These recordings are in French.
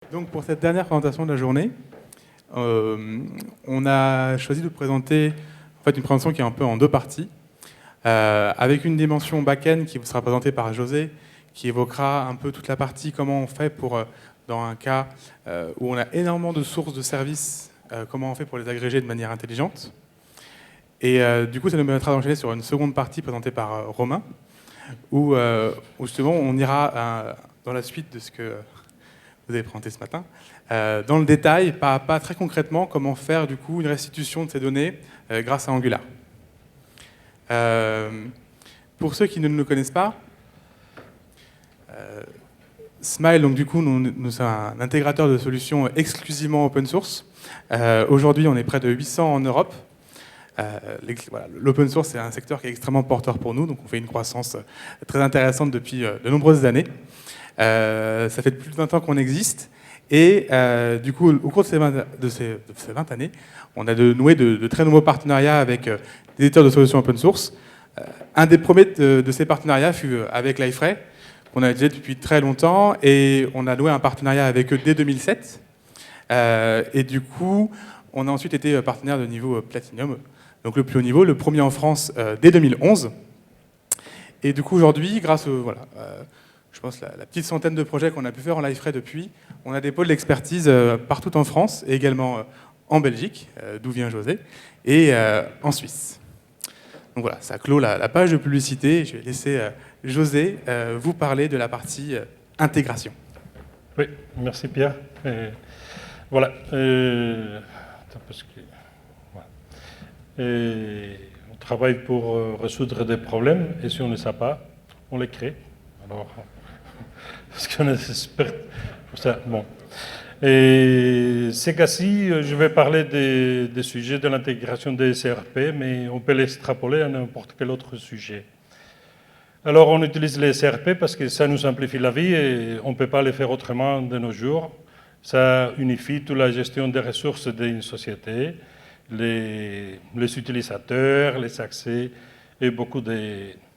Donc pour cette dernière présentation de la journée, on a choisi de présenter une présentation qui est un peu en deux parties, avec une dimension back-end qui vous sera présentée par José, qui évoquera un peu toute la partie comment on fait pour, dans un cas où on a énormément de sources de services, comment on fait pour les agréger de manière intelligente. Et du coup, ça nous permettra d'enchaîner sur une seconde partie présentée par Romain, où justement on ira dans la suite de ce que vous avez présenté ce matin, dans le détail, pas à pas, très concrètement, comment faire du coup une restitution de ces données grâce à Angular. Pour ceux qui ne le connaissent pas, Smile, donc du coup, nous sommes un intégrateur de solutions exclusivement open source. Aujourd'hui, on est près de 800 en Europe. Voilà, l'open source, c'est un secteur qui est extrêmement porteur pour nous, donc on fait une croissance très intéressante depuis de nombreuses années. Ça fait plus de 20 ans qu'on existe, et du coup, au cours de ces 20 années, on a noué de très nombreux partenariats avec des éditeurs de solutions open source. Un des premiers de ces partenariats fut avec Liferay, qu'on a utilisé depuis très longtemps, et on a noué un partenariat avec eux dès 2007. Et du coup, on a ensuite été partenaire de niveau Platinum, donc le plus haut niveau, le premier en France dès 2011. Et du coup, aujourd'hui, grâce au... je pense la petite centaine de projets qu'on a pu faire en Liferay depuis, on a des pôles d'expertise partout en France, et également en Belgique, d'où vient José, et en Suisse. Donc voilà, ça clôt la page de publicité. Je vais laisser José vous parler de la partie intégration. Oui, merci Pierre. Voilà. On travaille pour résoudre des problèmes, et si on ne sait pas, on les crée. Alors, parce qu'on est expert pour ça. Bon. Et ces cas-ci, je vais parler des sujets de l'intégration des CRP, mais on peut l'extrapoler à n'importe quel autre sujet. Alors, on utilise les CRP parce que ça nous simplifie la vie et on ne peut pas les faire autrement de nos jours. Ça unifie toute la gestion des ressources d'une société, les utilisateurs, les accès et beaucoup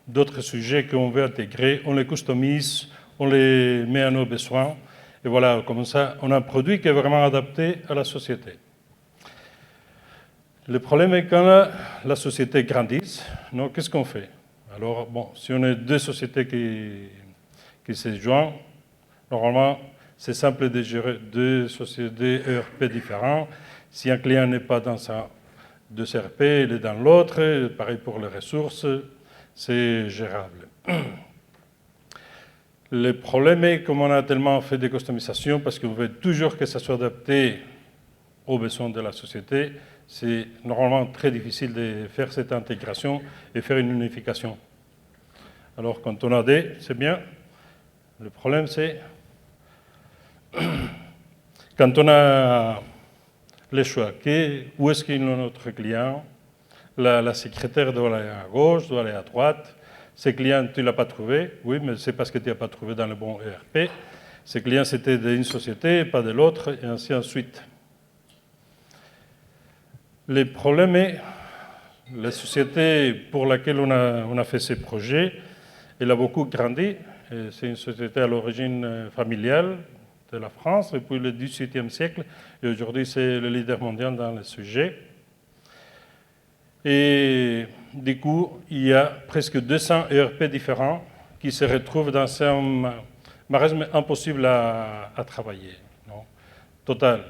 d'autres sujets qu'on veut intégrer. On les customise, on les met à nos besoins. Et voilà, comme ça, on a un produit qui est vraiment adapté à la société. Le problème est quand la société grandit, qu'est-ce qu'on fait? Alors, bon, si on est deux sociétés qui se joignent, normalement, c'est simple de gérer deux sociétés ERP différents. Si un client n'est pas dans deux ERP, il est dans l'autre. Pareil pour les ressources, c'est gérable. Le problème est, comme on a tellement fait de customisation, parce que vous voulez toujours que ça soit adapté aux besoins de la société, c'est normalement très difficile de faire cette intégration et faire une unification. Alors, quand on a des, c'est bien. Le problème, c'est quand on a les choix, où est-ce qu'il est notre client? La secrétaire doit aller à gauche, doit aller à droite. Ces clients, tu ne l'as pas trouvé. Oui, mais c'est parce que tu n'as pas trouvé dans le bon ERP. Ces clients, c'était d'une société, pas de l'autre, et ainsi de suite. Le problème est, la société pour laquelle on a fait ces projets, elle a beaucoup grandi. C'est une société à l'origine familiale de la France depuis le XVIIIe siècle. Et aujourd'hui, c'est le leader mondial dans le sujet. Et du coup, il y a presque 200 ERP différents qui se retrouvent dans un marasme impossible à travailler. Non. Total.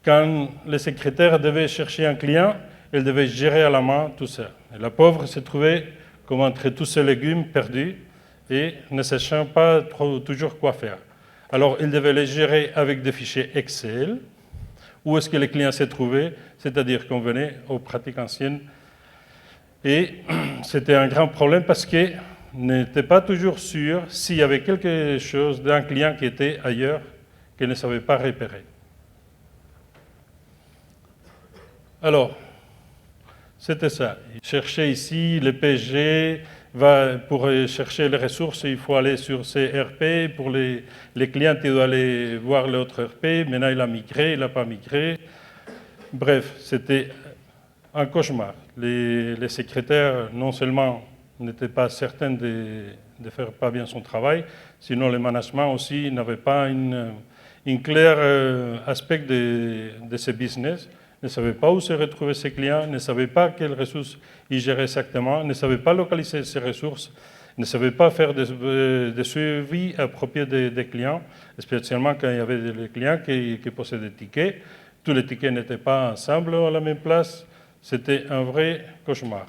Quand le secrétaire devait chercher un client, elle devait gérer à la main tout ça. Et la pauvre se trouvait comme entre tous ces légumes perdus et ne sachant pas toujours quoi faire. Alors, il devait les gérer avec des fichiers Excel. Où est-ce que les clients se trouvaient? C'est-à-dire qu'on venait aux pratiques anciennes. Et c'était un grand problème parce qu'on n'était pas toujours sûr s'il y avait quelque chose d'un client qui était ailleurs, qu'il ne savait pas repérer. Alors, c'était ça. Chercher ici le PG, pour chercher les ressources, il faut aller sur ces RP. Pour les clients, il doit aller voir l'autre RP. Maintenant, il a migré, il n'a pas migré. Bref, c'était un cauchemar. Les secrétaires, non seulement n'étaient pas certains de faire pas bien son travail, sinon le management aussi n'avait pas une un clair aspect de ce business, ne savait pas où se retrouvaient ses clients, ne savait pas quelles ressources ils géraient exactement, ne savait pas localiser ses ressources, ne savait pas faire des suivis appropriés des clients, spécialement quand il y avait des clients qui posaient des tickets. Tous les tickets n'étaient pas ensemble à la même place. C'était un vrai cauchemar.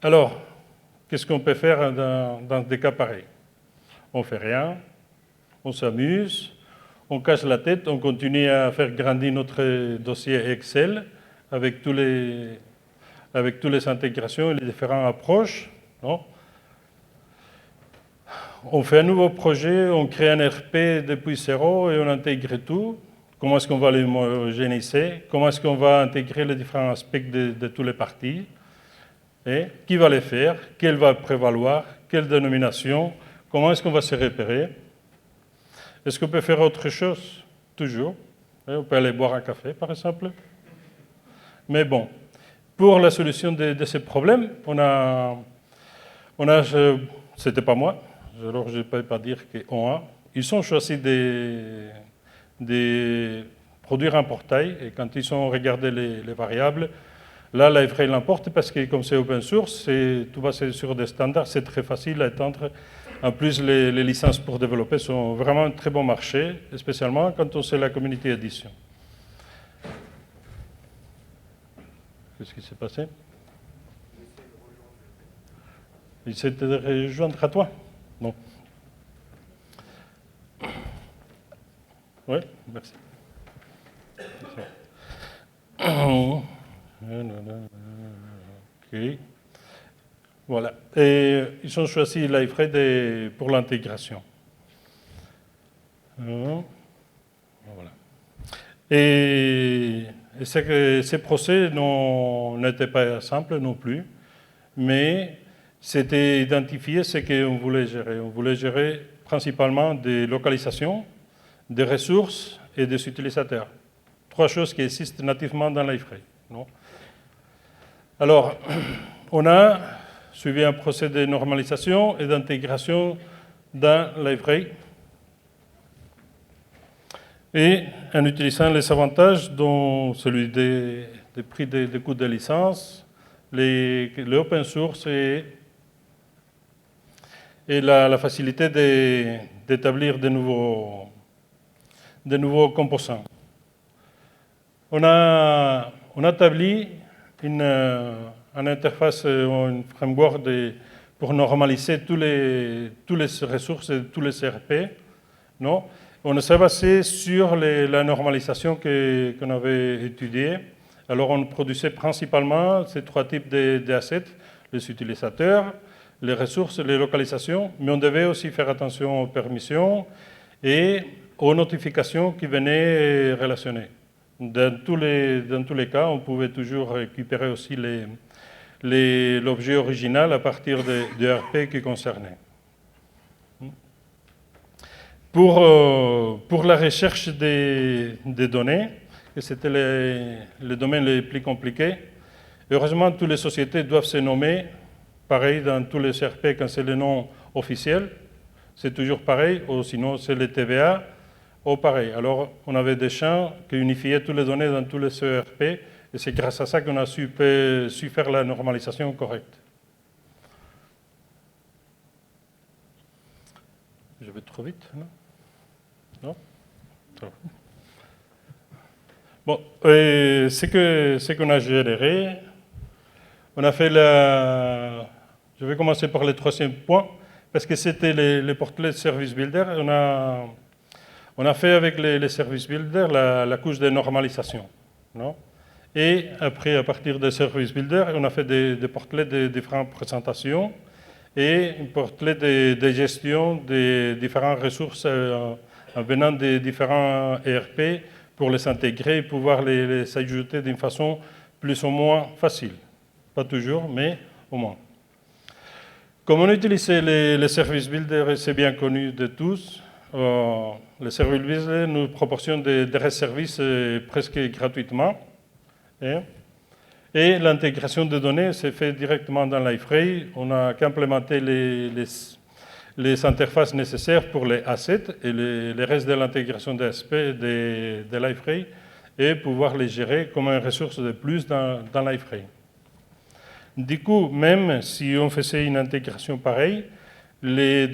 Alors, qu'est-ce qu'on peut faire dans des cas pareils? On ne fait rien, on s'amuse, on cache la tête, on continue à faire grandir notre dossier Excel avec toutes les intégrations et les différentes approches. Non? On fait un nouveau projet, on crée un RP depuis zéro et on intègre tout. Comment est-ce qu'on va l'homogénéiser? Comment est-ce qu'on va intégrer les différents aspects de toutes les parties? Et qui va les faire? Quel va prévaloir? Quelle dénomination? Comment est-ce qu'on va se repérer? Est-ce qu'on peut faire autre chose? Toujours. On peut aller boire un café, par exemple. Mais bon, pour la solution de ces problèmes, c'était pas moi, alors je ne peux pas dire qu'on a. Ils ont choisi de produire un portail, et quand ils ont regardé les variables, là, l'Iframe l'emporte parce que comme c'est open source, tout basé sur des standards, c'est très facile à étendre. En plus, les licences pour développer sont vraiment un très bon marché, spécialement quand on sait la communauté édition. Qu'est-ce qui s'est passé? Il s'est de rejoindre à toi? Non. Oui, merci. Ok. Voilà. Et ils ont choisi l'Iframe pour l'intégration. Voilà. Et ces procès n'étaient pas simples non plus, mais c'était identifier ce qu'on voulait gérer. On voulait gérer principalement des localisations, des ressources et des utilisateurs. Trois choses qui existent nativement dans l'Iframe. Alors, on a suivi un procès de normalisation et d'intégration dans l'Iframe. Et en utilisant les avantages, dont celui des prix des coûts de licence, l'open source et la facilité d'établir de nouveaux composants. On a établi une interface, un framework pour normaliser toutes les ressources et tous les CRP. Non? On s'est basé sur la normalisation qu'on avait étudiée. Alors, on produisait principalement ces trois types d'assets, les utilisateurs, les ressources et les localisations, mais on devait aussi faire attention aux permissions et aux notifications qui venaient relationner. Dans tous les cas, on pouvait toujours récupérer aussi l'objet original à partir de RP qui concernait. Pour la recherche des données, et c'était le domaine le plus compliqué, heureusement, toutes les sociétés doivent se nommer, pareil dans tous les CRP quand c'est le nom officiel, c'est toujours pareil, ou sinon c'est le TVA, ou pareil. Alors, on avait des champs qui unifiaient toutes les données dans tous les CRP, et c'est grâce à ça qu'on a su faire la normalisation correcte. Je vais trop vite, non? Non? Bon, ce qu'on a géré, on a fait je vais commencer par le troisième point, parce que c'était les portlets de Service Builder. On a fait avec les Service Builder la couche de normalisation. Non? Et après, à partir des Service Builder, on a fait des portlets de différentes présentations et un portlet de gestion des différentes ressources en venant des différents ERP pour les intégrer et pouvoir les ajouter d'une façon plus ou moins facile. Pas toujours, mais au moins. Comme on utilisait les Service Builder, et c'est bien connu de tous, les Service Builder nous proportionnent des services presque gratuitement. Et l'intégration de données s'est faite directement dans l'Iframe. On n'a qu'implémenté les interfaces nécessaires pour les assets et les restes de l'intégration d'aspects de Liferay et pouvoir les gérer comme une ressource de plus dans Liferay. Du coup, même si on faisait une intégration pareille, les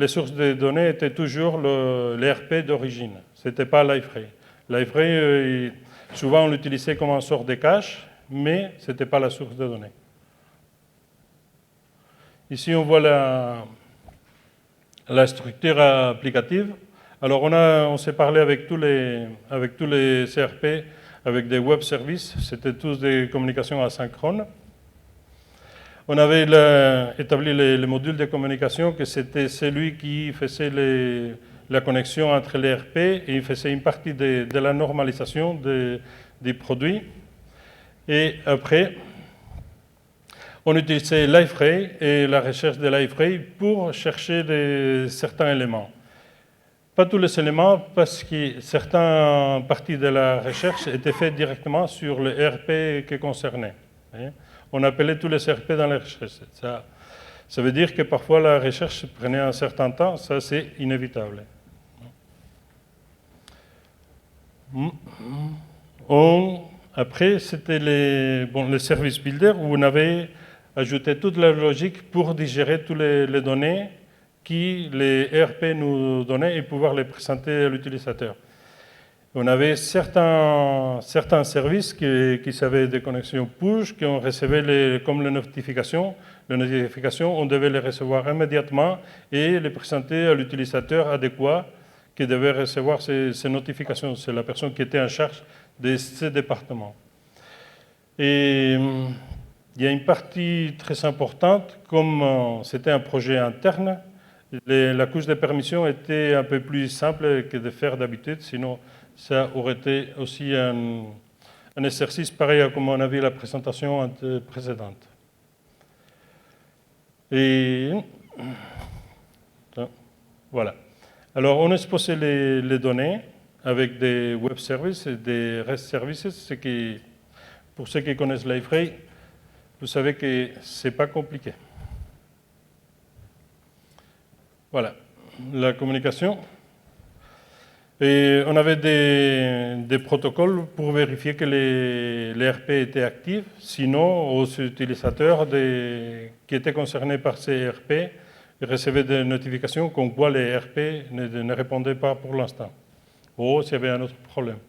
sources de données étaient toujours l'ERP d'origine. Ce n'était pas Liferay. Liferay, souvent on l'utilisait comme une sorte de cache, mais ce n'était pas la source de données. Ici, on voit la structure applicative. Alors, on s'est parlé avec tous les CRP, avec des web services. C'était tous des communications asynchrones. On avait établi les modules de communication, que c'était celui qui faisait la connexion entre les RP et il faisait une partie de la normalisation des produits. Et après, on utilisait Liferay et la recherche de Liferay pour chercher certains éléments. Pas tous les éléments, parce que certaines parties de la recherche étaient faites directement sur le ERP qui concernait. On appelait tous les ERP dans la recherche. Ça veut dire que parfois la recherche prenait un certain temps, ça c'est inévitable. Après, c'était les service builder où on avait ajouté toute la logique pour digérer toutes les données qui les ERP nous donnaient et pouvoir les présenter à l'utilisateur. On avait certains services qui avaient des connexions push, qu'on recevait comme les notifications. Les notifications, on devait les recevoir immédiatement et les présenter à l'utilisateur adéquat qui devait recevoir ces notifications. C'est la personne qui était en charge de ce département. Et il y a une partie très importante, comme c'était un projet interne, la couche de permission était un peu plus simple que de faire d'habitude, sinon ça aurait été aussi un exercice pareil à comme on a vu la présentation précédente. Et voilà. Alors, on exposait les données avec des web services et des REST services, pour ceux qui connaissent Liferay, vous savez que ce n'est pas compliqué. Voilà, la communication. Et on avait des protocoles pour vérifier que les RP étaient actifs. Sinon, aux utilisateurs qui étaient concernés par ces RP, ils recevaient des notifications comme quoi les RP ne répondaient pas pour l'instant. Ou s'il y avait un autre problème.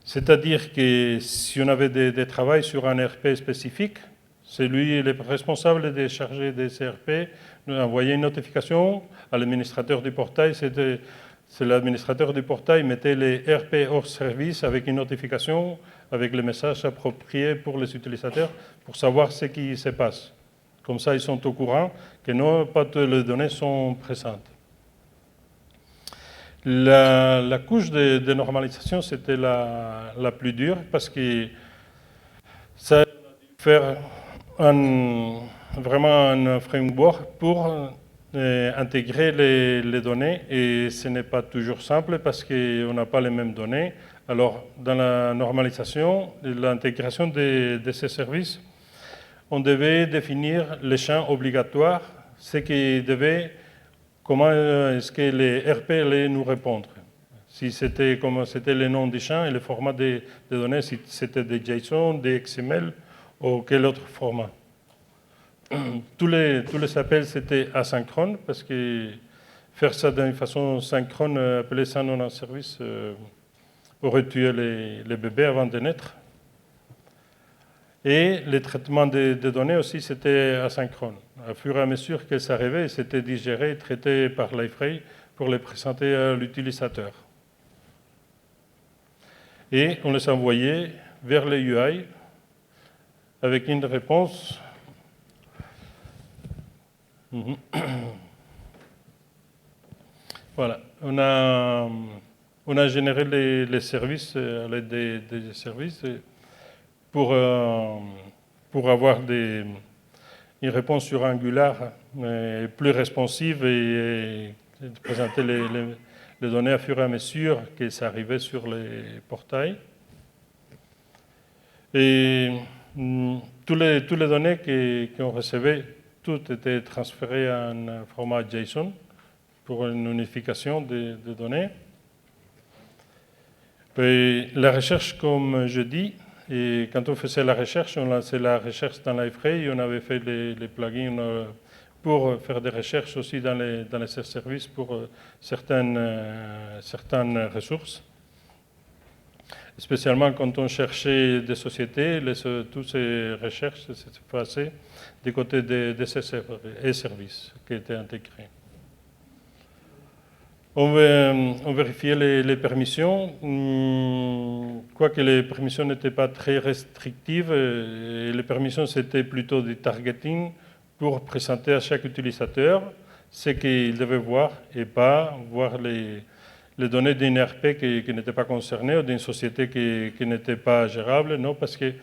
C'est-à-dire que si on avait des travaux sur un RP spécifique, c'est lui le responsable de charger des CRP, envoyer une notification à l'administrateur du portail. C'est l'administrateur du portail mettait les RP hors service avec une notification, avec les messages appropriés pour les utilisateurs, pour savoir ce qui se passe. Comme ça, ils sont au courant que non, pas toutes les données sont présentes. La couche de normalisation, c'était la plus dure parce que ça a dû faire vraiment un framework pour intégrer les données et ce n'est pas toujours simple parce qu'on n'a pas les mêmes données. Alors, dans la normalisation, l'intégration de ces services, on devait définir les champs obligatoires, ce qui devait, comment est-ce que les RP allaient nous répondre. Si c'était comme c'était le nom des champs et le format des données, si c'était des JSON, des XML ou quel autre format. Tous les appels, c'était asynchrone, parce que faire ça d'une façon synchrone, appeler ça non en service, aurait tué les bébés avant de naître. Et le traitement des données aussi, c'était asynchrone. À fur et à mesure qu'elles arrivaient, c'était digéré et traité par Liferay pour les présenter à l'utilisateur. Et on les envoyait vers les UI avec une réponse. Voilà, on a généré les services à l'aide des services pour avoir une réponse sur Angular plus responsive et présenter les données à fur et à mesure qu'elles arrivaient sur les portails. Et toutes les données qu'on recevait tout était transféré en format JSON pour une unification des données. Et la recherche, comme je dis, et quand on faisait la recherche, on lançait la recherche dans Liferay et on avait fait les plugins pour faire des recherches aussi dans les services pour certaines ressources. Spécialement quand on cherchait des sociétés, toutes ces recherches se faisaient du côté de ces services qui étaient intégrés. On vérifiait les permissions, quoique les permissions n'étaient pas très restrictives, les permissions c'était plutôt du targeting pour présenter à chaque utilisateur ce qu'il devait voir et pas voir les données d'une ERP qui n'était pas concernée ou d'une société qui n'était pas gérable. Non, parce que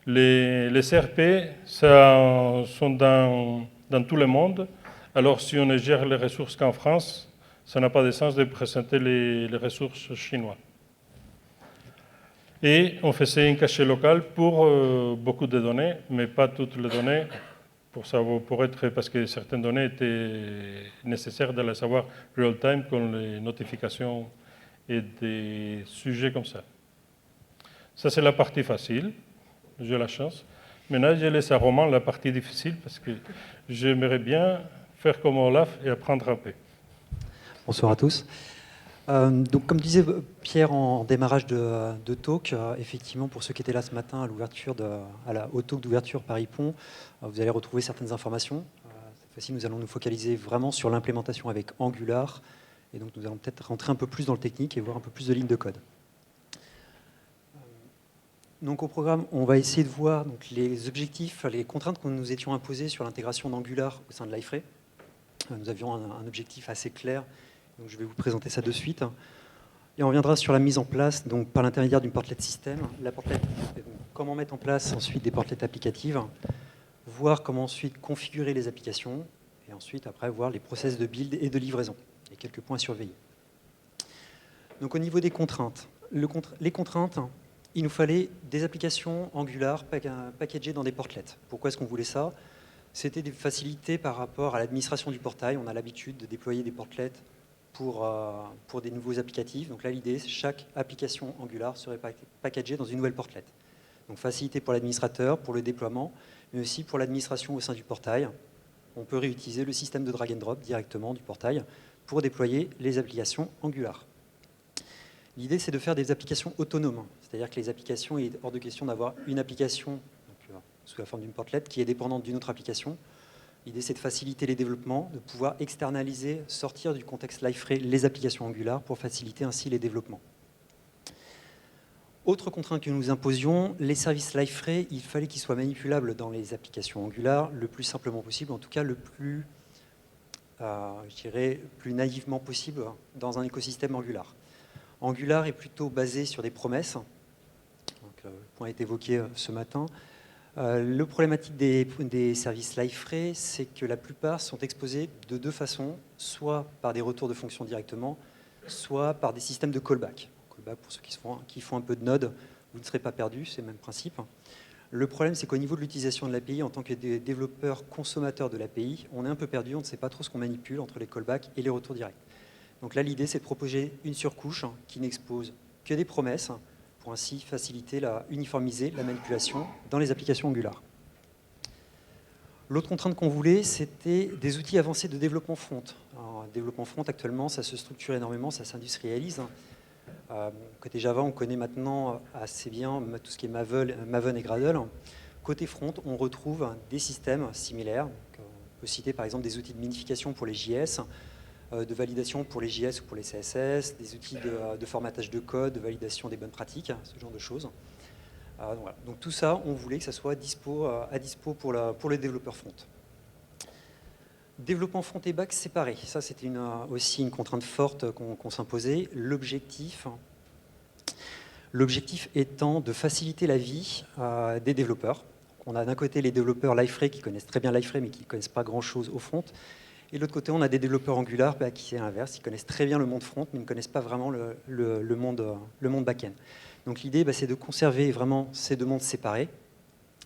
les ERP sont dans tout le monde. Alors si on ne gère les ressources qu'en France, ça n'a pas de sens de présenter les ressources chinoises. Et on faisait un cachet local pour beaucoup de données, mais pas toutes les données, parce que certaines données étaient nécessaires de les savoir real-time, comme les notifications et des sujets comme ça. Ça, c'est la partie facile, j'ai la chance. Maintenant, je laisse à Romain la partie difficile, parce que j'aimerais bien faire comme Olaf et apprendre un peu. Bonsoir à tous. Donc, comme disait Pierre en démarrage de talk, effectivement, pour ceux qui étaient là ce matin au talk d'ouverture Paris-Pont, vous allez retrouver certaines informations. Cette fois-ci, nous allons nous focaliser vraiment sur l'implémentation avec Angular. Et donc, nous allons peut-être rentrer un peu plus dans le technique et voir un peu plus de lignes de code. Donc, au programme, on va essayer de voir donc, les objectifs, les contraintes que nous étions imposées sur l'intégration d'Angular au sein de Liferay. Nous avions un objectif assez clair. Donc je vais vous présenter ça de suite. Et on reviendra sur la mise en place donc, par l'intermédiaire d'une portlet système. La portlet, donc, comment mettre en place ensuite des portlets applicatives, voir comment ensuite configurer les applications, et ensuite après voir les process de build et de livraison. Et quelques points à surveiller. Donc au niveau des contraintes, les contraintes, il nous fallait des applications Angular packagées dans des portlets. Pourquoi est-ce qu'on voulait ça? C'était des facilités par rapport à l'administration du portail. On a l'habitude de déployer des portlets pour des nouveaux applicatifs. Donc là, l'idée, c'est que chaque application Angular serait packagée dans une nouvelle portlet. Donc facilité pour l'administrateur, pour le déploiement, mais aussi pour l'administration au sein du portail. On peut réutiliser le système de drag and drop directement du portail pour déployer les applications Angular. L'idée, c'est de faire des applications autonomes. C'est-à-dire que les applications, il est hors de question d'avoir une application donc, sous la forme d'une portlet qui est dépendante d'une autre application. L'idée, c'est de faciliter les développements, de pouvoir externaliser, sortir du contexte Liferay les applications Angular pour faciliter ainsi les développements. Autre contrainte que nous imposions, les services Liferay, il fallait qu'ils soient manipulables dans les applications Angular le plus simplement possible, en tout cas le plus, je dirais, plus naïvement possible dans un écosystème Angular. Angular est plutôt basé sur des promesses. Donc, le point est évoqué ce matin. Le problématique des services Liferay, c'est que la plupart sont exposés de deux façons, soit par des retours de fonctions directement, soit par des systèmes de callback. Callback, pour ceux qui font un peu de Node, vous ne serez pas perdus, c'est le même principe. Le problème, c'est qu'au niveau de l'utilisation de l'API, en tant que développeur consommateur de l'API, on est un peu perdu, on ne sait pas trop ce qu'on manipule entre les callbacks et les retours directs. Donc là, l'idée, c'est de proposer une surcouche qui n'expose que des promesses, pour ainsi faciliter, uniformiser la manipulation dans les applications Angular. L'autre contrainte qu'on voulait, c'était des outils avancés de développement front. Alors, développement front, actuellement, ça se structure énormément, ça s'industrialise. Côté Java, on connaît maintenant assez bien tout ce qui est Maven et Gradle. Côté front, on retrouve des systèmes similaires. Donc, on peut citer par exemple des outils de minification pour les JS, de validation pour les JS ou pour les CSS, des outils de formatage de code, de validation des bonnes pratiques, ce genre de choses. Donc, voilà. Donc tout ça, on voulait que ça soit à dispo pour les développeurs front. Développement front et back séparés, ça c'était aussi une contrainte forte qu'on s'imposait. L'objectif étant de faciliter la vie des développeurs. On a d'un côté les développeurs Liferay qui connaissent très bien Liferay mais qui ne connaissent pas grand-chose au front. Et de l'autre côté, on a des développeurs Angular qui est l'inverse, ils connaissent très bien le monde front, mais ne connaissent pas vraiment le monde back-end. Donc l'idée, c'est de conserver vraiment ces deux mondes séparés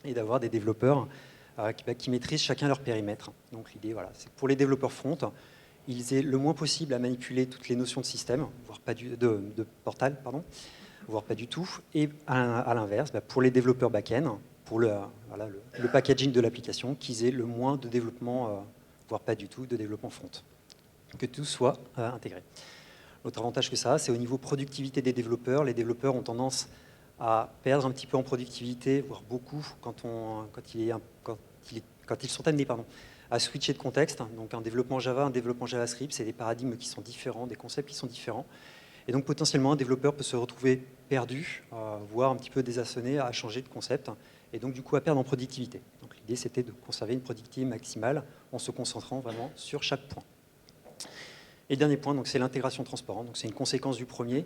et d'avoir des développeurs qui maîtrisent chacun leur périmètre. Donc l'idée, voilà, c'est que pour les développeurs front, ils aient le moins possible à manipuler toutes les notions de système, voire pas de portal, pardon, voire pas du tout. Et à l'inverse, pour les développeurs back-end, pour le packaging de l'application, qu'ils aient le moins de développement, voire pas du tout, de développement front. Que tout soit intégré. L'autre avantage que ça a, c'est au niveau productivité des développeurs. Les développeurs ont tendance à perdre un petit peu en productivité, voire beaucoup, quand ils sont amenés à switcher de contexte. Donc un développement Java, un développement JavaScript, c'est des paradigmes qui sont différents, des concepts qui sont différents. Et donc potentiellement, un développeur peut se retrouver perdu, voire un petit peu désarçonné à changer de concept, et donc du coup à perdre en productivité. Donc l'idée, c'était de conserver une productivité maximale en se concentrant vraiment sur chaque point. Et le dernier point, c'est l'intégration transparente. Donc c'est une conséquence du premier.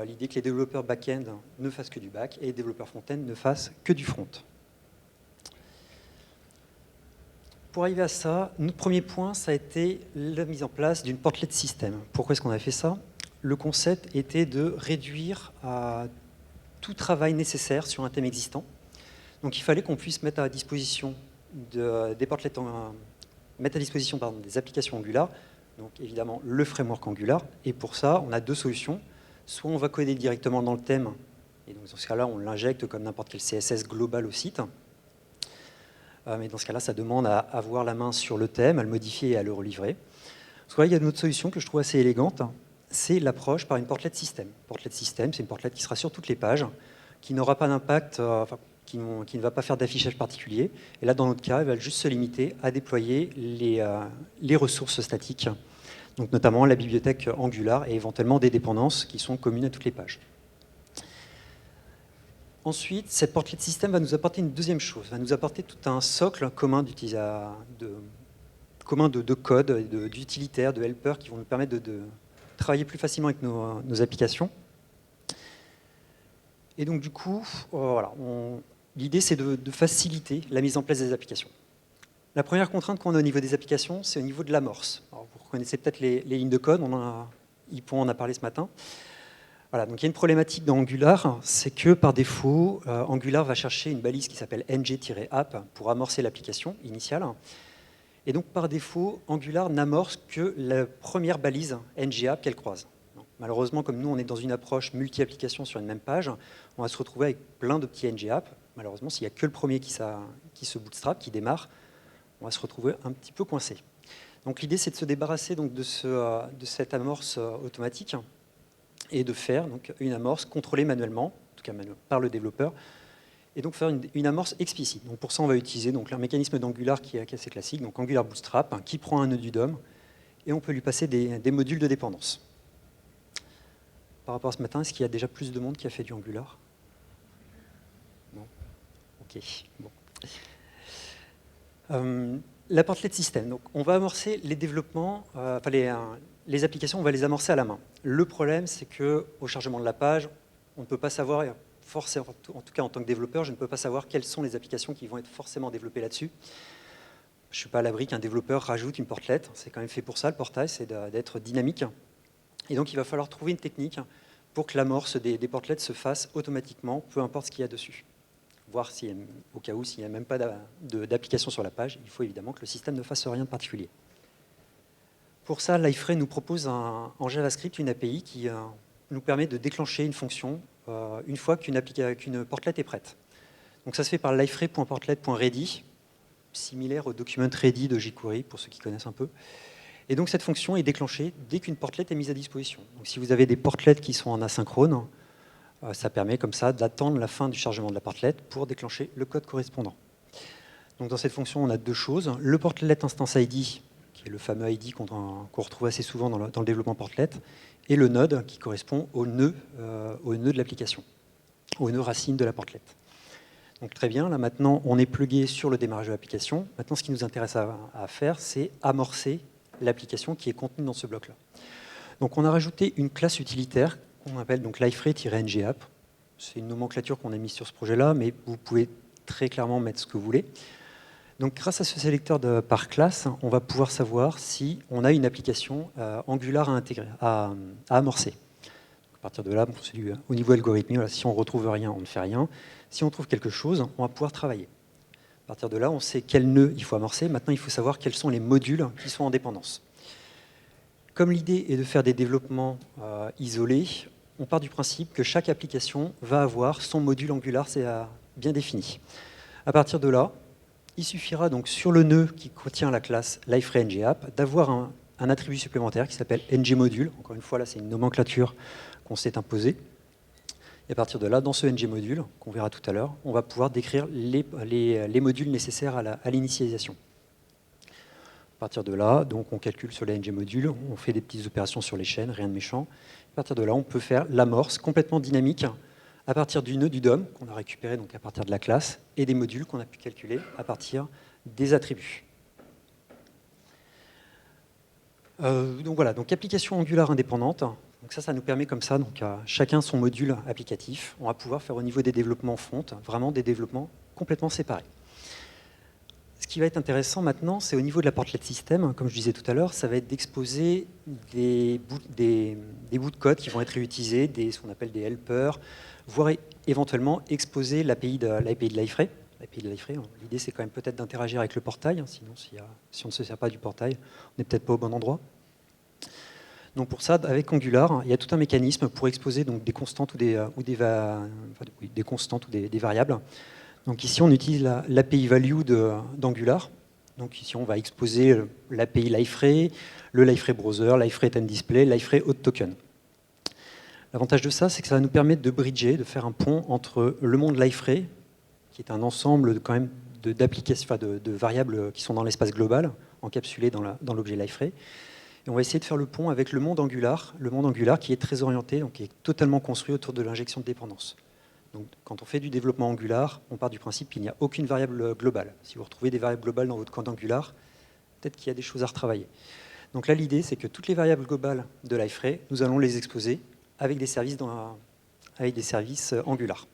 L'idée que les développeurs back-end ne fassent que du back et les développeurs front-end ne fassent que du front. Pour arriver à ça, notre premier point, ça a été la mise en place d'une portlet système. Pourquoi est-ce qu'on a fait ça? Le concept était de réduire tout travail nécessaire sur un thème existant. Donc il fallait qu'on puisse mettre à disposition des portlets, mettre à disposition des applications Angular. Donc évidemment le framework Angular, et pour ça on a deux solutions. Soit on va coder directement dans le thème, et donc dans ce cas-là on l'injecte comme n'importe quel CSS global au site. Mais dans ce cas-là ça demande à avoir la main sur le thème, à le modifier et à le relivrer. Soit il y a une autre solution que je trouve assez élégante, c'est l'approche par une portlet système. Portlet système, c'est une portlet qui sera sur toutes les pages, qui n'aura pas d'impact, qui ne va pas faire d'affichage particulier. Et là, dans notre cas, elle va juste se limiter à déployer les ressources statiques, donc notamment la bibliothèque Angular et éventuellement des dépendances qui sont communes à toutes les pages. Ensuite, cette portlet système va nous apporter une deuxième chose, va nous apporter tout un socle commun de code, d'utilitaires, de helpers qui vont nous permettre de travailler plus facilement avec nos applications. Et donc du coup, voilà, l'idée c'est de faciliter la mise en place des applications. La première contrainte qu'on a au niveau des applications, c'est au niveau de l'amorce. Vous reconnaissez peut-être les lignes de code, Ypon en a parlé ce matin. Voilà, donc il y a une problématique dans Angular, c'est que par défaut, Angular va chercher une balise qui s'appelle ng-app pour amorcer l'application initiale. Et donc par défaut, Angular n'amorce que la première balise ng-app qu'elle croise. Donc, malheureusement, comme nous on est dans une approche multi-application sur une même page, on va se retrouver avec plein de petits ng-app. Malheureusement, s'il n'y a que le premier qui se bootstrap, qui démarre, on va se retrouver un petit peu coincé. Donc l'idée c'est de se débarrasser donc, de cette amorce automatique et de faire donc, une amorce contrôlée manuellement, en tout cas par le développeur, et donc faire une amorce explicite. Donc pour ça, on va utiliser donc, un mécanisme d'Angular qui est assez classique, donc Angular Bootstrap, qui prend un nœud du DOM, et on peut lui passer des modules de dépendance. Par rapport à ce matin, est-ce qu'il y a déjà plus de monde qui a fait du Angular? Non? Ok, bon. La portlet système. Donc, on va amorcer les développements, les applications, on va les amorcer à la main. Le problème, c'est qu'au chargement de la page, on ne peut pas savoir, forcément, en tout cas en tant que développeur, je ne peux pas savoir quelles sont les applications qui vont être forcément développées là-dessus. Je ne suis pas à l'abri qu'un développeur rajoute une portlet. C'est quand même fait pour ça, le portail, c'est d'être dynamique. Et donc, il va falloir trouver une technique pour que l'amorce des portlets se fasse automatiquement, peu importe ce qu'il y a dessus. Voir si, au cas où, s'il n'y a même pas d'application sur la page, il faut évidemment que le système ne fasse rien de particulier. Pour ça, Liferay nous propose en JavaScript une API qui nous permet de déclencher une fonction une fois qu'une portlet est prête. Donc ça se fait par liferay.portlet.ready, similaire au document ready de jQuery, pour ceux qui connaissent un peu. Et donc cette fonction est déclenchée dès qu'une portlet est mise à disposition. Donc si vous avez des portlets qui sont en asynchrone, ça permet comme ça d'attendre la fin du chargement de la portlet pour déclencher le code correspondant. Donc dans cette fonction, on a deux choses. Le portlet instance ID, qui est le fameux ID qu'on retrouve assez souvent dans le développement portlet, et le node qui correspond au nœud de l'application, au nœud racine de la portlet. Donc très bien, là maintenant on est plugué sur le démarrage de l'application. Maintenant ce qui nous intéresse à faire, c'est amorcer l'application qui est contenue dans ce bloc-là. Donc on a rajouté une classe utilitaire qu'on appelle donc liferay-ngapp. C'est une nomenclature qu'on a mise sur ce projet-là, mais vous pouvez très clairement mettre ce que vous voulez. Donc grâce à ce sélecteur par classe, on va pouvoir savoir si on a une application Angular à intégrer, à amorcer. À partir de là, au niveau algorithmique, voilà, si on ne retrouve rien, on ne fait rien. Si on trouve quelque chose, on va pouvoir travailler. À partir de là, on sait quel nœud il faut amorcer. Maintenant, il faut savoir quels sont les modules qui sont en dépendance. Comme l'idée est de faire des développements isolés, on part du principe que chaque application va avoir son module Angular bien défini. À partir de là, il suffira donc sur le nœud qui contient la classe Liferay NGApp d'avoir un attribut supplémentaire qui s'appelle ngModule. Encore une fois, là, c'est une nomenclature qu'on s'est imposée. Et à partir de là, dans ce ngModule, qu'on verra tout à l'heure, on va pouvoir décrire les modules nécessaires à l'initialisation. À partir de là, donc, on calcule sur les ngModules, on fait des petites opérations sur les chaînes, rien de méchant. À partir de là, on peut faire l'amorce complètement dynamique à partir du nœud du DOM qu'on a récupéré donc à partir de la classe et des modules qu'on a pu calculer à partir des attributs. Donc voilà, donc application Angular indépendante. Donc ça nous permet comme ça, donc à chacun son module applicatif. On va pouvoir faire au niveau des développements front, vraiment des développements complètement séparés. Ce qui va être intéressant maintenant, c'est au niveau de la portlet system, comme je disais tout à l'heure, ça va être d'exposer des bouts de code qui vont être réutilisés, ce qu'on appelle des helpers, voire éventuellement exposer l'API de Liferay. L'idée, c'est quand même peut-être d'interagir avec le portail, sinon si on ne se sert pas du portail, on n'est peut-être pas au bon endroit. Donc pour ça, avec Angular, il y a tout un mécanisme pour exposer donc, des constantes ou des variables. Donc ici, on utilise l'API value d'Angular. Donc ici, on va exposer l'API Liferay, le Liferay browser, Liferay TimeDisplay, Liferay authToken. L'avantage de ça, c'est que ça va nous permettre de bridger, de faire un pont entre le monde Liferay, qui est un ensemble quand même d'applications, de variables qui sont dans l'espace global, encapsulées dans l'objet Liferay. Et on va essayer de faire le pont avec le monde Angular qui est très orienté, donc qui est totalement construit autour de l'injection de dépendance. Donc, quand on fait du développement Angular, on part du principe qu'il n'y a aucune variable globale. Si vous retrouvez des variables globales dans votre code Angular, peut-être qu'il y a des choses à retravailler. Donc là, l'idée, c'est que toutes les variables globales de Liferay, nous allons les exposer avec des services, Angular.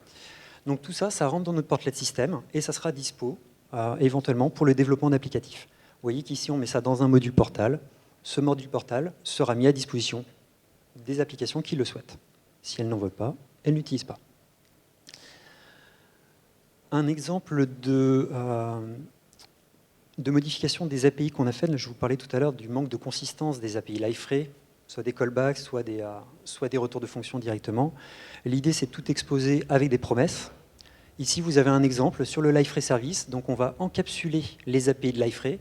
Donc tout ça, ça rentre dans notre portlet system et ça sera dispo éventuellement pour le développement d'applicatifs. Vous voyez qu'ici, on met ça dans un module portal. Ce module portal sera mis à disposition des applications qui le souhaitent. Si elles n'en veulent pas, elles n'utilisent pas. Un exemple de modification des API qu'on a fait, je vous parlais tout à l'heure du manque de consistance des API Liferay, soit des callbacks, soit des retours de fonctions directement. L'idée, c'est de tout exposer avec des promesses. Ici, vous avez un exemple sur le Liferay service. Donc, on va encapsuler les API de Liferay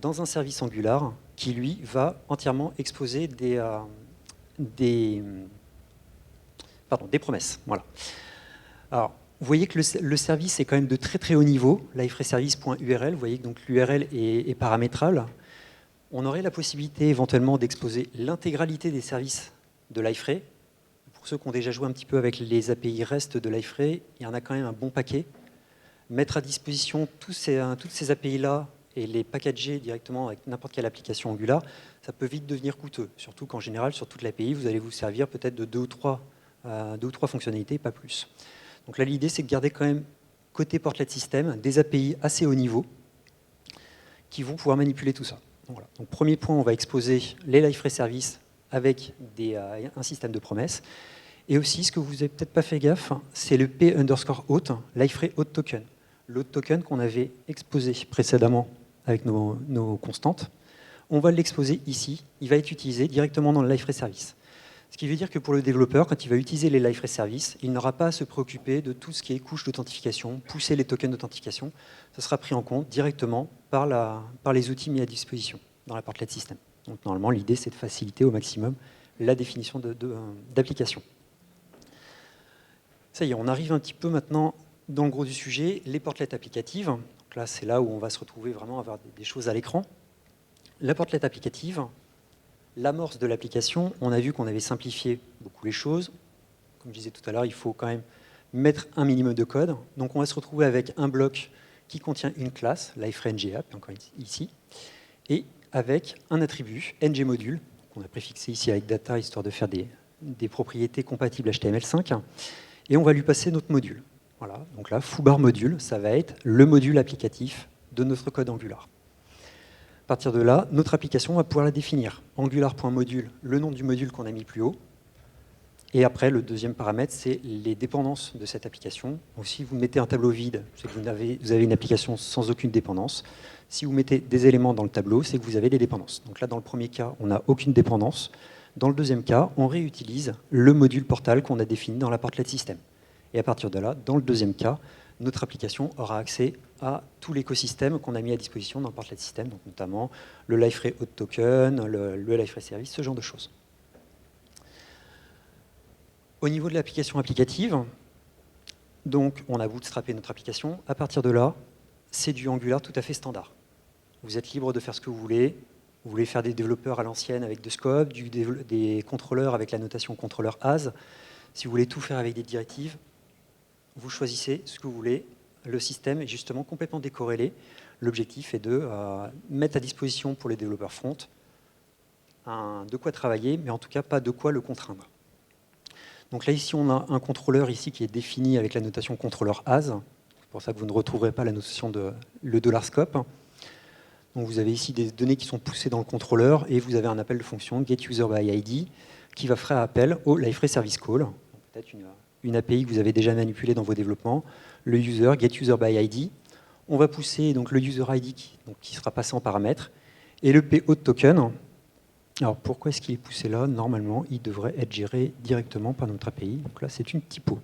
dans un service Angular qui, lui, va entièrement exposer des promesses. Voilà. Alors, vous voyez que le service est quand même de très très haut niveau, liferayservice.url. Vous voyez que l'URL est paramétrable. On aurait la possibilité éventuellement d'exposer l'intégralité des services de Liferay. Pour ceux qui ont déjà joué un petit peu avec les API REST de Liferay, il y en a quand même un bon paquet. Mettre à disposition toutes ces API-là et les packager directement avec n'importe quelle application Angular, ça peut vite devenir coûteux. Surtout qu'en général, sur toute l'API, vous allez vous servir peut-être de deux ou trois fonctionnalités, pas plus. Donc là, l'idée, c'est de garder quand même, côté portlet system, des API assez haut niveau qui vont pouvoir manipuler tout ça. Donc, voilà. Donc, premier point, on va exposer les Liferay services avec un système de promesses. Et aussi, ce que vous n'avez peut-être pas fait gaffe, c'est le P_auth, Liferay authToken. L'authToken qu'on avait exposé précédemment avec nos constantes, on va l'exposer ici. Il va être utilisé directement dans le Liferay service. Ce qui veut dire que pour le développeur, quand il va utiliser les Liferay services, il n'aura pas à se préoccuper de tout ce qui est couche d'authentification, pousser les tokens d'authentification. Ça sera pris en compte directement par les outils mis à disposition dans la portlet system. Donc normalement, l'idée, c'est de faciliter au maximum la définition d'application. Ça y est, on arrive un petit peu maintenant dans le gros du sujet, les portlets applicatives. Donc là, c'est là où on va se retrouver vraiment à avoir des choses à l'écran. La portlet applicative, l'amorce de l'application, on a vu qu'on avait simplifié beaucoup les choses. Comme je disais tout à l'heure, il faut quand même mettre un minimum de code. Donc on va se retrouver avec un bloc qui contient une classe, Liferay NGApp, encore ici, et avec un attribut, ngModule, qu'on a préfixé ici avec data, histoire de faire des propriétés compatibles HTML5. Et on va lui passer notre module. Voilà, donc là, foobar module, ça va être le module applicatif de notre code Angular. À partir de là, notre application va pouvoir la définir. Angular.module, le nom du module qu'on a mis plus haut, Et après, le deuxième paramètre, c'est les dépendances de cette application. Donc, si vous mettez un tableau vide, c'est que vous avez une application sans aucune dépendance. Si vous mettez des éléments dans le tableau, c'est que vous avez des dépendances. Donc là, dans le premier cas, on n'a aucune dépendance. Dans le deuxième cas, on réutilise le module Portal qu'on a défini dans la Portlet System. Et à partir de là, dans le deuxième cas, notre application aura accès à tout l'écosystème qu'on a mis à disposition dans le Portlet System, donc notamment le Liferay Auth Token, le Liferay Service, ce genre de choses. Au niveau de l'application applicative, donc on a bootstrappé notre application. À partir de là, c'est du Angular tout à fait standard. Vous êtes libre de faire ce que vous voulez. Vous voulez faire des développeurs à l'ancienne avec de scope, des contrôleurs avec la notation contrôleur as. Si vous voulez tout faire avec des directives, vous choisissez ce que vous voulez. Le système est justement complètement décorrélé. L'objectif est de mettre à disposition pour les développeurs front de quoi travailler, mais en tout cas pas de quoi le contraindre. Donc là, ici, on a un contrôleur ici qui est défini avec la notation contrôleur as. C'est pour ça que vous ne retrouverez pas la notation de le $scope. Donc vous avez ici des données qui sont poussées dans le contrôleur et vous avez un appel de fonction getUserById qui va faire appel au Liferay Service Call. Peut-être une API que vous avez déjà manipulée dans vos développements. Le user getUserById. On va pousser donc le user-ID qui sera passé en paramètre et le Auth Token. Alors pourquoi est-ce qu'il est poussé là? Normalement, il devrait être géré directement par notre API. Donc là, c'est une typo.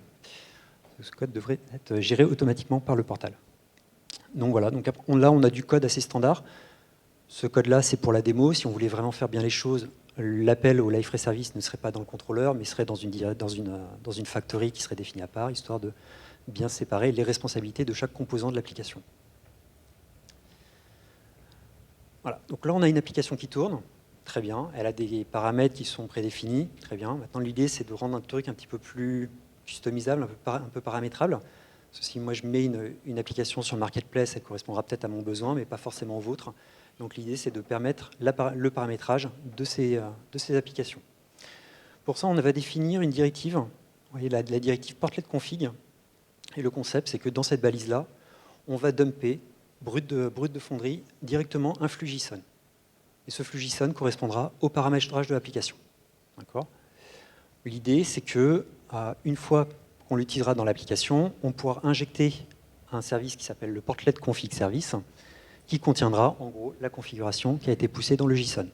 Ce code devrait être géré automatiquement par le portal. Donc voilà, donc là, on a du code assez standard. Ce code-là, c'est pour la démo. Si on voulait vraiment faire bien les choses, l'appel au Liferay Service ne serait pas dans le contrôleur, mais serait dans une factory qui serait définie à part, histoire de bien séparer les responsabilités de chaque composant de l'application. Voilà, donc là, on a une application qui tourne. Très bien, elle a des paramètres qui sont prédéfinis, très bien. Maintenant, l'idée, c'est de rendre un truc un petit peu plus customisable, un peu paramétrable. Si moi, je mets une application sur le marketplace, elle correspondra peut-être à mon besoin, mais pas forcément au vôtre. Donc l'idée, c'est de permettre le paramétrage de ces applications. Pour ça, on va définir une directive, vous voyez, la directive portlet config. Et le concept, c'est que dans cette balise-là, on va dumper, brut de fonderie, directement un flux JSON. Et ce flux JSON correspondra au paramétrage de l'application. L'idée, c'est que une fois qu'on l'utilisera dans l'application, on pourra injecter un service qui s'appelle le portlet config service, qui contiendra en gros la configuration qui a été poussée dans le JSON.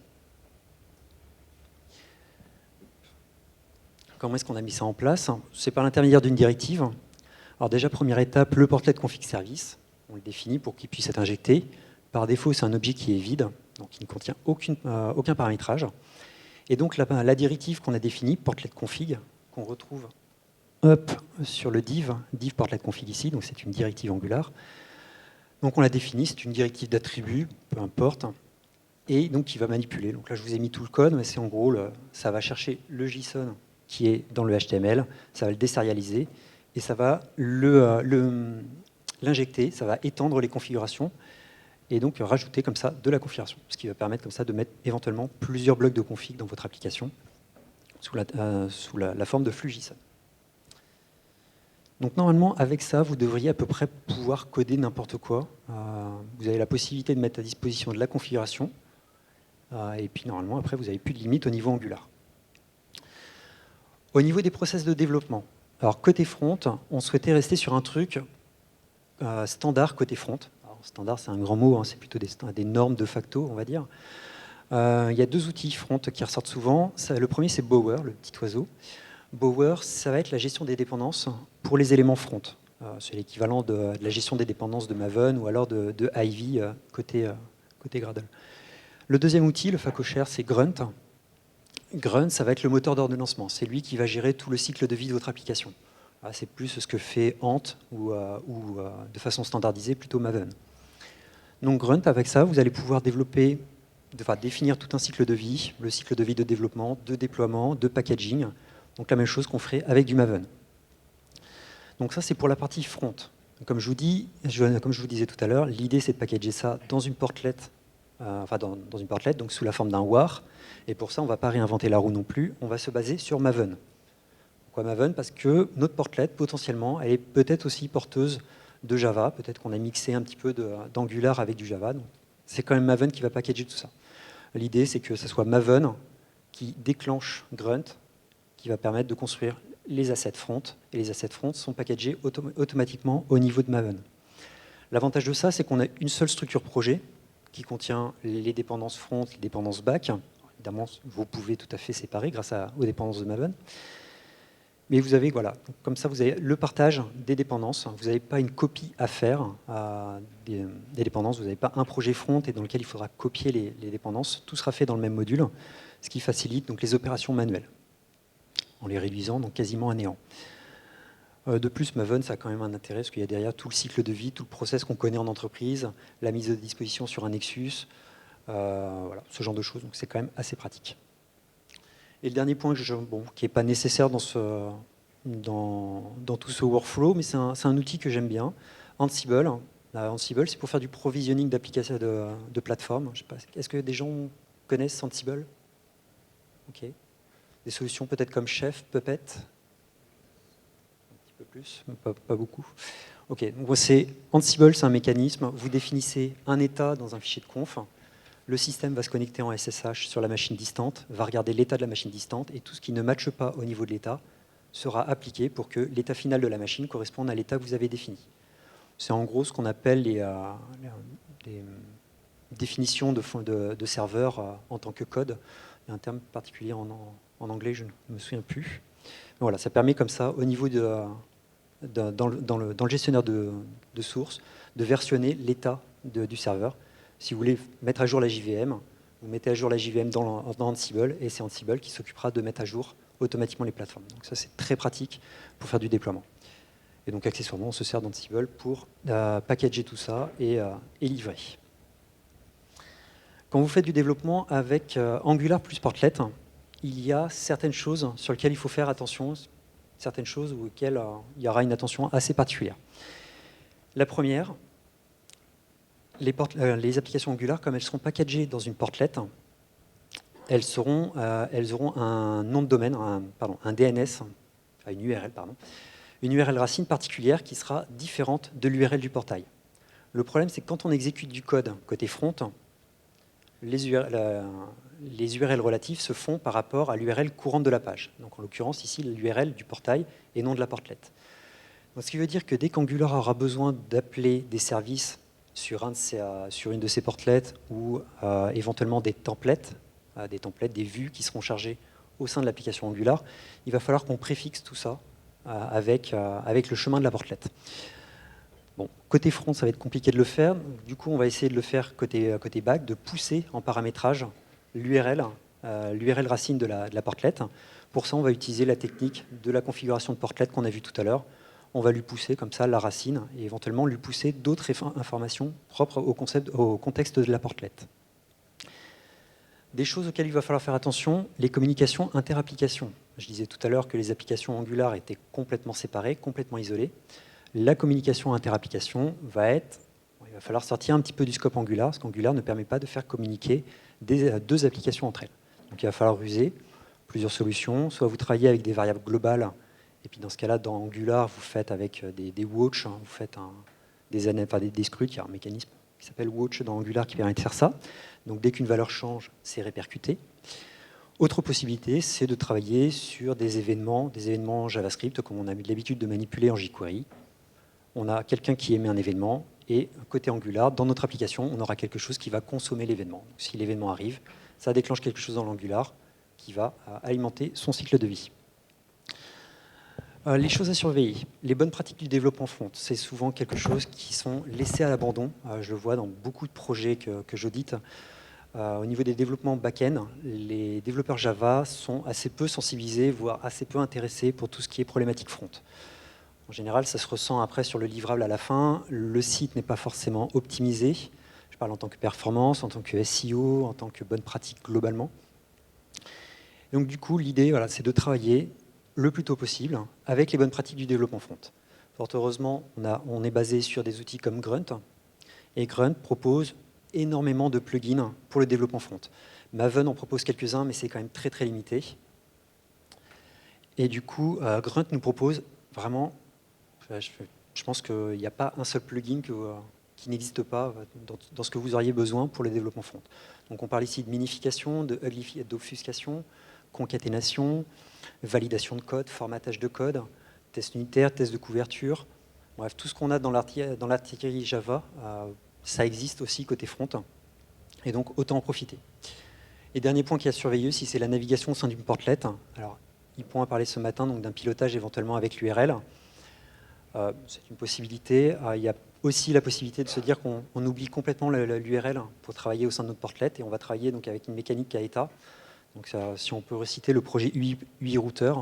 Comment est-ce qu'on a mis ça en place? C'est par l'intermédiaire d'une directive. Alors déjà, première étape, le portlet config service. On le définit pour qu'il puisse être injecté. Par défaut, c'est un objet qui est vide, donc il ne contient aucun paramétrage. Et donc la directive qu'on a définie, portlet config, qu'on retrouve sur le div portlet config ici, donc c'est une directive Angular. Donc on l'a définie, c'est une directive d'attribut, peu importe, et donc qui va manipuler. Donc là je vous ai mis tout le code, mais c'est en gros, ça va chercher le JSON qui est dans le HTML, ça va le désérialiser, et ça va l'injecter, ça va étendre les configurations, et donc rajouter comme ça de la configuration, ce qui va permettre comme ça de mettre éventuellement plusieurs blocs de config dans votre application sous la forme de flux JSON. Donc normalement, avec ça, vous devriez à peu près pouvoir coder n'importe quoi. Vous avez la possibilité de mettre à disposition de la configuration, et puis normalement, après, vous n'avez plus de limite au niveau Angular. Au niveau des process de développement, alors côté front, on souhaitait rester sur un truc standard côté front. Alors, standard, c'est un grand mot, hein, c'est plutôt des normes de facto, on va dire. Il y a deux outils front qui ressortent souvent. Le premier, c'est Bower, le petit oiseau. Bower, ça va être la gestion des dépendances pour les éléments front. C'est l'équivalent de la gestion des dépendances de Maven ou alors de Ivy côté Gradle. Le deuxième outil, le facochère, c'est Grunt. Grunt, ça va être le moteur d'ordonnancement. C'est lui qui va gérer tout le cycle de vie de votre application. C'est plus ce que fait Ant ou de façon standardisée plutôt Maven. Donc Grunt, avec ça, vous allez pouvoir définir tout un cycle de vie, le cycle de vie de développement, de déploiement, de packaging. Donc la même chose qu'on ferait avec du Maven. Donc ça, c'est pour la partie front. Comme je vous disais tout à l'heure, l'idée, c'est de packager ça dans une portlet, dans une portlet, donc sous la forme d'un war. Et pour ça, on ne va pas réinventer la roue non plus. On va se baser sur Maven. Pourquoi Maven? Parce que notre portlet, potentiellement, elle est peut-être aussi porteuse de Java. Peut-être qu'on a mixé un petit peu d'Angular avec du Java. C'est quand même Maven qui va packager tout ça. L'idée, c'est que ce soit Maven qui déclenche Grunt qui va permettre de construire les assets front. Et les assets front sont packagés automatiquement au niveau de Maven. L'avantage de ça, c'est qu'on a une seule structure projet qui contient les dépendances front, les dépendances back. Évidemment, vous pouvez tout à fait séparer grâce aux dépendances de Maven. Mais vous avez, voilà, comme ça, vous avez le partage des dépendances. Vous n'avez pas une copie à faire des dépendances. Vous n'avez pas un projet front et dans lequel il faudra copier les dépendances. Tout sera fait dans le même module, ce qui facilite donc les opérations manuelles, en les réduisant donc quasiment à néant. De plus, Maven, ça a quand même un intérêt, parce qu'il y a derrière tout le cycle de vie, tout le process qu'on connaît en entreprise, la mise à disposition sur un Nexus, voilà, ce genre de choses. Donc c'est quand même assez pratique. Et le dernier point qui n'est pas nécessaire dans tout ce workflow, mais c'est un outil que j'aime bien, Ansible. Ansible, c'est pour faire du provisioning d'applications de plateformes. Est-ce que des gens connaissent Ansible? Ok. Des solutions peut-être comme Chef, Puppet? Un petit peu plus, mais pas beaucoup. Ok. Donc Ansible, c'est un mécanisme. Vous définissez un état dans un fichier de conf. Le système va se connecter en SSH sur la machine distante, va regarder l'état de la machine distante, et tout ce qui ne matche pas au niveau de l'état sera appliqué pour que l'état final de la machine corresponde à l'état que vous avez défini. C'est en gros ce qu'on appelle les définitions de serveurs en tant que code. Il y a un terme particulier en anglais, je ne me souviens plus. Mais voilà, ça permet comme ça, au niveau dans le gestionnaire de source, de versionner l'état du serveur. Si vous voulez mettre à jour la JVM, vous mettez à jour la JVM dans Ansible, et c'est Ansible qui s'occupera de mettre à jour automatiquement les plateformes. Donc ça, c'est très pratique pour faire du déploiement. Et donc, accessoirement, on se sert d'Ansible pour packager tout ça et livrer. Quand vous faites du développement avec Angular plus Portlet, il y a certaines choses sur lesquelles il faut faire attention, certaines choses auxquelles il y aura une attention assez particulière. La première, les applications Angular, comme elles seront packagées dans une portlet, elles auront un nom de domaine, un DNS, une URL, une URL racine particulière qui sera différente de l'URL du portail. Le problème, c'est que quand on exécute du code côté front, les URL relatifs se font par rapport à l'URL courante de la page. Donc en l'occurrence, ici, l'URL du portail et non de la portlet. Donc, ce qui veut dire que dès qu'Angular aura besoin d'appeler des services sur une de ces portlets ou éventuellement des templates, des vues qui seront chargées au sein de l'application Angular, il va falloir qu'on préfixe tout ça avec le chemin de la portlet. Bon, côté front, ça va être compliqué de le faire. Du coup, on va essayer de le faire côté back, de pousser en paramétrage l'URL racine de la portlet. Pour ça, on va utiliser la technique de la configuration de portlet qu'on a vue tout à l'heure. On va lui pousser comme ça la racine et éventuellement lui pousser d'autres informations propres au contexte de la portlet. Des choses auxquelles il va falloir faire attention, les communications inter-applications. Je disais tout à l'heure que les applications Angular étaient complètement séparées, complètement isolées. La communication inter-application il va falloir sortir un petit peu du scope Angular, parce qu'Angular ne permet pas de faire communiquer deux applications entre elles. Donc il va falloir user plusieurs solutions. Soit vous travaillez avec des variables globales, et puis dans ce cas-là, dans Angular, vous faites avec des watch, vous faites des scripts. Il y a un mécanisme qui s'appelle watch dans Angular qui permet de faire ça. Donc dès qu'une valeur change, c'est répercuté. Autre possibilité, c'est de travailler sur des événements JavaScript, comme on a l'habitude de manipuler en jQuery. On a quelqu'un qui émet un événement, et côté Angular, dans notre application, on aura quelque chose qui va consommer l'événement. Si l'événement arrive, ça déclenche quelque chose dans l'Angular qui va alimenter son cycle de vie. Les choses à surveiller. Les bonnes pratiques du développement front, c'est souvent quelque chose qui sont laissés à l'abandon. Je le vois dans beaucoup de projets que j'audite. Au niveau des développements back-end, les développeurs Java sont assez peu sensibilisés, voire assez peu intéressés pour tout ce qui est problématique front. En général, ça se ressent après sur le livrable à la fin. Le site n'est pas forcément optimisé. Je parle en tant que performance, en tant que SEO, en tant que bonne pratique globalement. Et donc du coup, l'idée, c'est de travailler le plus tôt possible avec les bonnes pratiques du développement front. Fort heureusement, on est basé sur des outils comme Grunt, et Grunt propose énormément de plugins pour le développement front. Maven en propose quelques-uns, mais c'est quand même très très limité. Et du coup, Grunt nous propose vraiment, je pense qu'il n'y a pas un seul plugin qui n'existe pas dans ce que vous auriez besoin pour le développement front. Donc on parle ici de minification, d'obfuscation, concaténation, validation de code, formatage de code, test unitaire, test de couverture. Bref, tout ce qu'on a dans l'artillerie Java, ça existe aussi côté front. Et donc, autant en profiter. Et dernier point qui est à surveiller, si c'est la navigation au sein d'une portlet. Alors, Ypon a parlé ce matin d'un pilotage éventuellement avec l'URL. C'est une possibilité. Il y a aussi la possibilité de se dire qu'on oublie complètement l'URL pour travailler au sein de notre portlet. Et on va travailler donc avec une mécanique KETA. Donc, si on peut reciter le projet UI Router,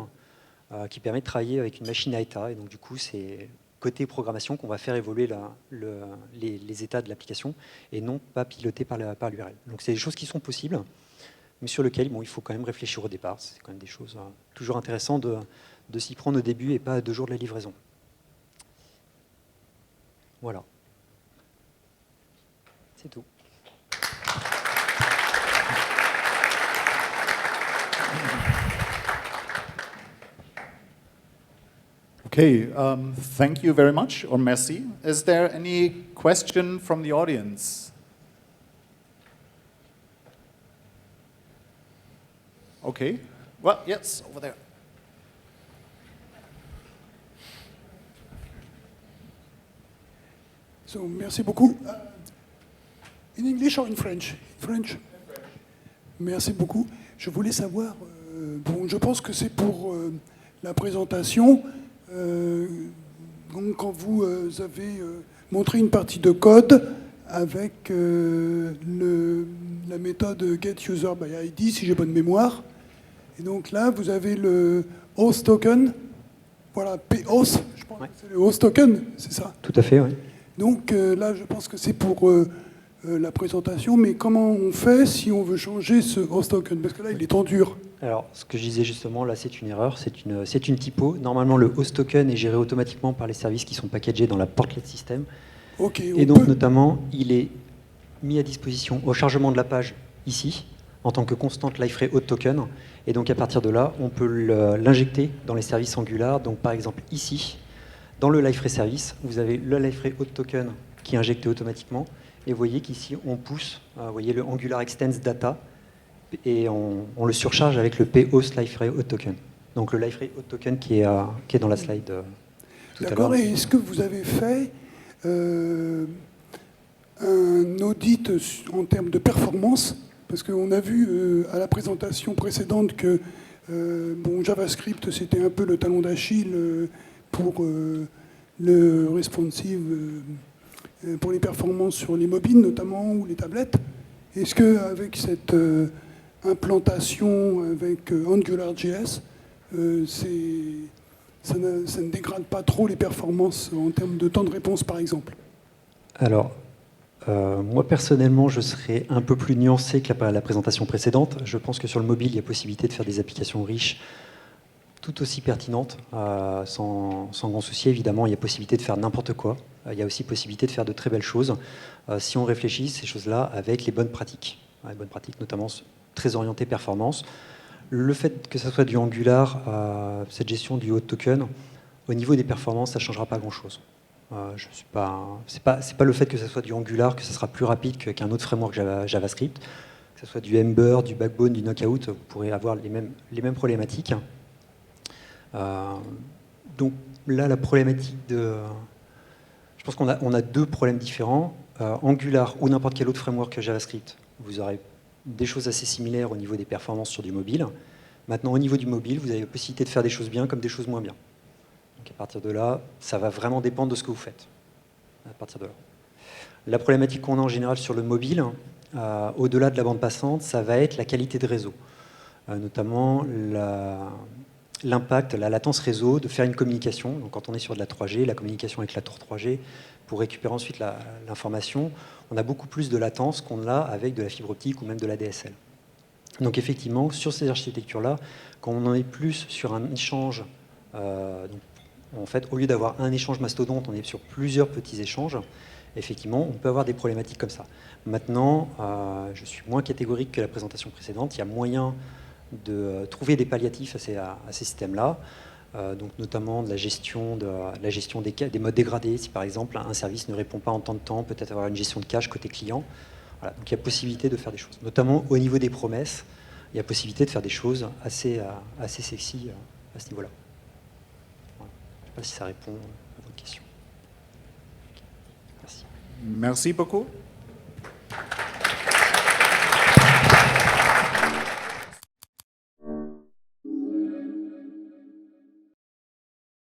qui permet de travailler avec une machine AETA. Et donc, du coup, c'est côté programmation qu'on va faire évoluer les états de l'application et non pas piloté par l'URL. Donc, c'est des choses qui sont possibles, mais sur lesquelles il faut quand même réfléchir au départ. C'est quand même des choses toujours intéressantes de s'y prendre au début et pas à 2 jours de la livraison. Voilà. C'est tout. Okay, thank you very much, or merci. Is there any question from the audience? Okay, well, yes, over there. So, merci beaucoup. In English or in French? French. Merci beaucoup. Je voulais savoir, bon, je pense que c'est pour la présentation. Donc, quand vous avez montré une partie de code avec la méthode getUserById, si j'ai bonne mémoire. Et donc là, vous avez le host token. Voilà, phost, je pense que c'est le host token, c'est ça? Tout à fait, oui. Donc là, je pense que c'est pour la présentation, mais comment on fait si on veut changer ce host token? Parce que là, il est en dur. Alors, ce que je disais justement, là, c'est une erreur, c'est une typo. Normalement, le host token est géré automatiquement par les services qui sont packagés dans la portlet system. Okay, et donc, notamment, il est mis à disposition au chargement de la page ici, en tant que constante liferay auth token. Et donc, à partir de là, on peut l'injecter dans les services Angular. Donc, par exemple, ici, dans le liferay service, vous avez le liferay auth token qui est injecté automatiquement. Et vous voyez qu'ici, on pousse, vous voyez le Angular extends data, et on le surcharge avec le phost liferay auth token. Donc le liferay auth token qui est dans la slide tout à l'heure. D'accord, et est-ce que vous avez fait un audit en termes de performance? Parce qu'on a vu à la présentation précédente que bon, JavaScript, c'était un peu le talon d'Achille pour le responsive, pour les performances sur les mobiles notamment, ou les tablettes. Est-ce qu'avec cette implantation avec AngularJS, ça ne dégrade pas trop les performances en termes de temps de réponse, par exemple? Alors, moi personnellement, je serais un peu plus nuancé que la présentation précédente. Je pense que sur le mobile, il y a possibilité de faire des applications riches, tout aussi pertinentes, sans grand souci. Évidemment, il y a possibilité de faire n'importe quoi. Il y a aussi possibilité de faire de très belles choses, si on réfléchit ces choses-là avec les bonnes pratiques. Les bonnes pratiques, notamment très orientées performance. Le fait que ça soit du Angular, cette gestion du auth token, au niveau des performances, ça ne changera pas grand-chose. C'est pas le fait que ça soit du Angular que ça sera plus rapide qu'un autre framework JavaScript. Que ce soit du Ember, du Backbone, du Knockout, vous pourrez avoir les mêmes problématiques. Donc là, la problématique je pense qu'on a 2 problèmes différents. Angular ou n'importe quel autre framework JavaScript, vous aurez des choses assez similaires au niveau des performances sur du mobile. Maintenant, au niveau du mobile, vous avez la possibilité de faire des choses bien comme des choses moins bien. Donc à partir de là, ça va vraiment dépendre de ce que vous faites. À partir de là. La problématique qu'on a en général sur le mobile, au-delà de la bande passante, ça va être la qualité de réseau. Notamment l'impact, la latence réseau, de faire une communication. Donc quand on est sur de la 3G, la communication avec la tour 3G, pour récupérer ensuite l'information, on a beaucoup plus de latence qu'on l'a avec de la fibre optique ou même de la DSL. Donc effectivement, sur ces architectures-là, quand on en est plus sur un échange, donc, en fait, au lieu d'avoir un échange mastodonte, on est sur plusieurs petits échanges, effectivement, on peut avoir des problématiques comme ça. Maintenant, je suis moins catégorique que la présentation précédente, il y a moyen de trouver des palliatifs à ces systèmes-là, donc notamment de la gestion des modes dégradés. Si par exemple un service ne répond pas en temps de temps, peut-être avoir une gestion de cache côté client. Voilà, donc il y a possibilité de faire des choses, notamment au niveau des promesses. il y a possibilité de faire des choses assez sexy à ce niveau-là. Voilà. Je ne sais pas si ça répond à votre question. Merci. Merci beaucoup.